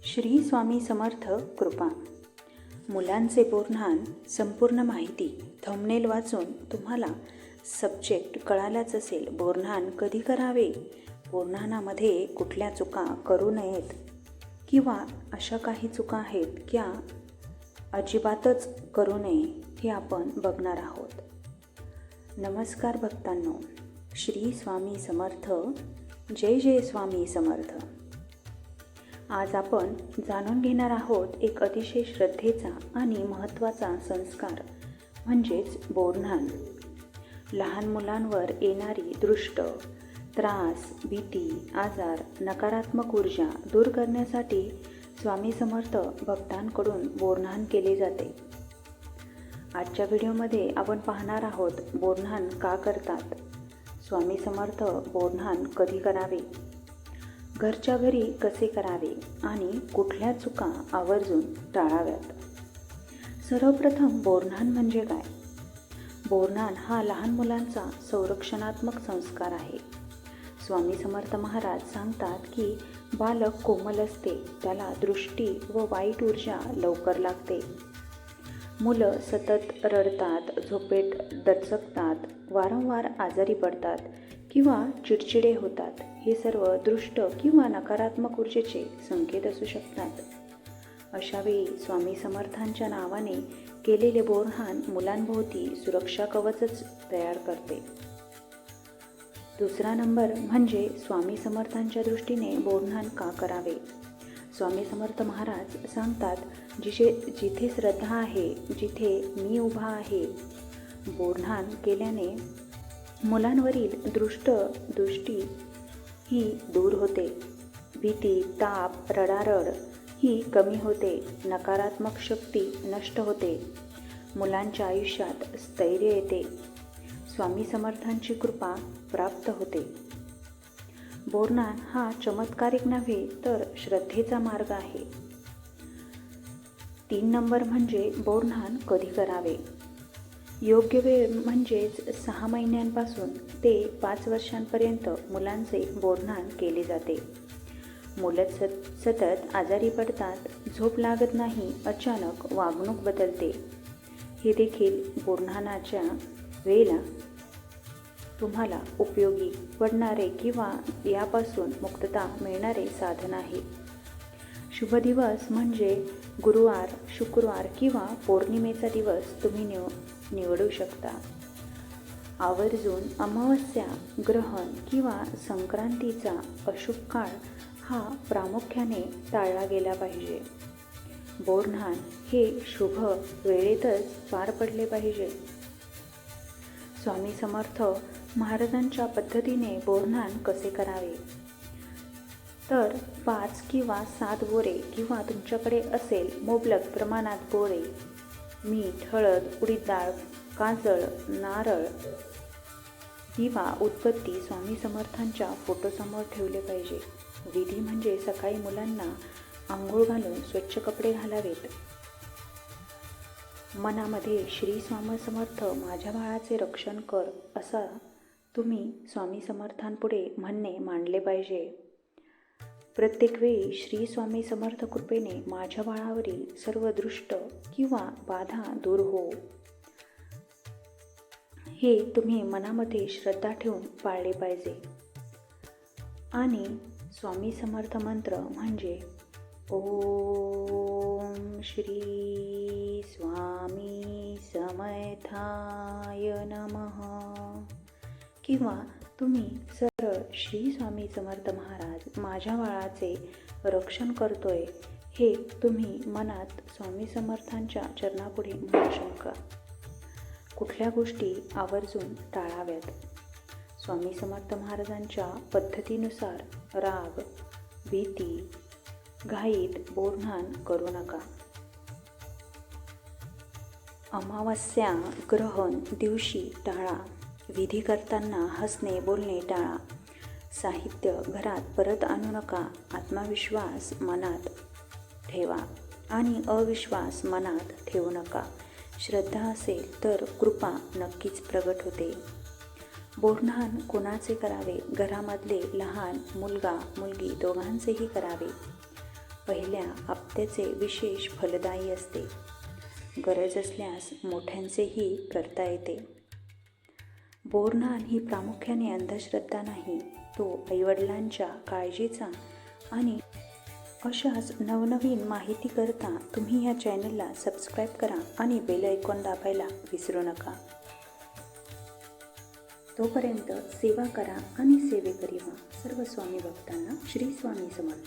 श्री स्वामी समर्थ कृपा. मुलांचे बोरन्हाण संपूर्ण माहिती. थंबनेल वाचून तुम्हाला सब्जेक्ट कळालाच असेल. बोरन्हाण कधी करावे, बोरन्हाणामध्ये कुठल्या चुका करू नयेत किंवा अशा काही चुका आहेत क्या अजिबातच करू नये हे आपण बघणार आहोत. नमस्कार भक्तांनो, श्री स्वामी समर्थ. जय जय स्वामी समर्थ. आज आपण जाणून घेणार आहोत एक अतिशय श्रद्धेचा आणि महत्त्वाचा संस्कार म्हणजेच बोरन्हाण. लहान मुलांवर येणारी दृष्ट, त्रास, भीती, आजार, नकारात्मक ऊर्जा दूर करण्यासाठी स्वामी समर्थ भक्तांकडून बोरन्हाण केले जाते. आजच्या व्हिडिओमध्ये आपण पाहणार आहोत बोरन्हाण का करतात, स्वामी समर्थ बोरन्हाण कधी करावे, घरच्या घरी कसे करावे आणि कुठल्या चुका आवर्जून टाळाव्यात. सर्वप्रथम बोरन्हाण म्हणजे काय? बोरन्हाण हा लहान मुलांचा संरक्षणात्मक संस्कार आहे. स्वामी समर्थ महाराज सांगतात की बालक कोमल असते, त्याला दृष्टी व वाईट ऊर्जा लवकर लागते. मुलं सतत रडतात, झोपेत दचकतात, वारंवार आजारी पडतात किंवा चिडचिडे होतात. हे सर्व दृष्ट किंवा नकारात्मक ऊर्जेचे संकेत असू शकतात. अशावेळी स्वामी समर्थांच्या नावाने केलेले बोरन्हाण मुलांभोवती सुरक्षा कवचच तयार करते. दुसरा नंबर म्हणजे स्वामी समर्थांच्या दृष्टीने बोरन्हाण का करावे. स्वामी समर्थ महाराज सांगतात, जिथे श्रद्धा आहे, जिथे मी उभा आहे. बोरन्हाण केल्याने मुलांवरील दृष्टी ही दूर होते, भीती, ताप, रडारड ही कमी होते, नकारात्मक शक्ती नष्ट होते, मुलांच्या आयुष्यात स्थैर्य येते, स्वामी समर्थांची कृपा प्राप्त होते. बोरन्हाण हा चमत्कारिक नव्हे तर श्रद्धेचा मार्ग आहे. 3 नंबर म्हणजे बोरन्हाण कधी करावे. योग्य वेळ म्हणजेच 6 महिन्यांपासून ते 5 वर्षांपर्यंत मुलांचे बोरन्हाण केले जाते. मुलं सतत आजारी पडतात, झोप लागत नाही, अचानक वागणूक बदलते. हे देखील बोरन्हाणाच्या वेळेला तुम्हाला उपयोगी पडणारे किंवा यापासून मुक्तता मिळणारे साधन आहे. शुभ दिवस म्हणजे गुरुवार, शुक्रवार किंवा पौर्णिमेचा दिवस तुम्ही निवडू शकता. आवर्जून अमावस्या, ग्रहण किंवा संक्रांतीचा अशुभ काळ हा प्रामुख्याने टाळला गेला पाहिजे. बोरन्हाण हे शुभ वेळेतच पार पडले पाहिजे. स्वामी समर्थ महाराजांच्या पद्धतीने बोरन्हाण कसे करावे तर 5 किंवा 7 बोरे किंवा तुमच्याकडे असेल मुबलक प्रमाणात बोरे, मीठ, हळद, उडीद डाळ, काजळ, नारळ, दिवा, उदबत्ती स्वामी समर्थांच्या फोटोसमोर ठेवले पाहिजे. विधी म्हणजे सकाळी मुलांना आंघोळ घालून स्वच्छ कपडे घालावेत. मनामध्ये श्री स्वामी समर्थ माझ्या बाळाचे रक्षण कर असा तुम्ही स्वामी समर्थांपुढे म्हणणे मांडले पाहिजे. प्रत्येक वेळी श्री स्वामी समर्थ कृपेने माझ्या बाळावरील सर्व दृष्ट किंवा बाधा दूर हो, हे तुम्ही मनामध्ये श्रद्धा ठेवून पाळले पाहिजे. आणि स्वामी समर्थ मंत्र म्हणजे ओम श्री स्वामी समर्थाय नमः किंवा तुम्ही सरळ श्री स्वामी समर्थ महाराज माझ्या बाळाचे रक्षण करतोय हे तुम्ही मनात स्वामी समर्थांच्या चरणापुढे म्हणू शकता. कुठल्या गोष्टी आवर्जून टाळाव्यात. स्वामी समर्थ महाराजांच्या पद्धतीनुसार राग, भीती, घाईत बोरन्हाण करू नका. अमावस्या, ग्रहण दिवशी टाळा. विधी करताना हसणे बोलणे टाळा. साहित्य घरात परत आणू नका. आत्मविश्वास मनात ठेवा आणि अविश्वास मनात ठेवू नका. श्रद्धा असेल तर कृपा नक्कीच प्रगट होते. बोरन्हाण कोणाचे करावे? घरामधले लहान मुलगा मुलगी दोघांचेही करावे. पहिल्या हप्त्याचे विशेष फलदायी असते. गरज असल्यास मोठ्यांचेही करता येते. बोरन्हाण ही प्रामुख्याने अंधश्रद्धा नाही, तो आईवडिलांच्या काळजीचा आणि अशाच नवनवीन माहितीकरता तुम्ही या चॅनलला सबस्क्राईब करा आणि बेल आयकॉन दाबायला विसरू नका. तोपर्यंत सेवा करा आणि सेवेकरी व्हा. सर्व स्वामी भक्तांना श्री स्वामी समर्थ.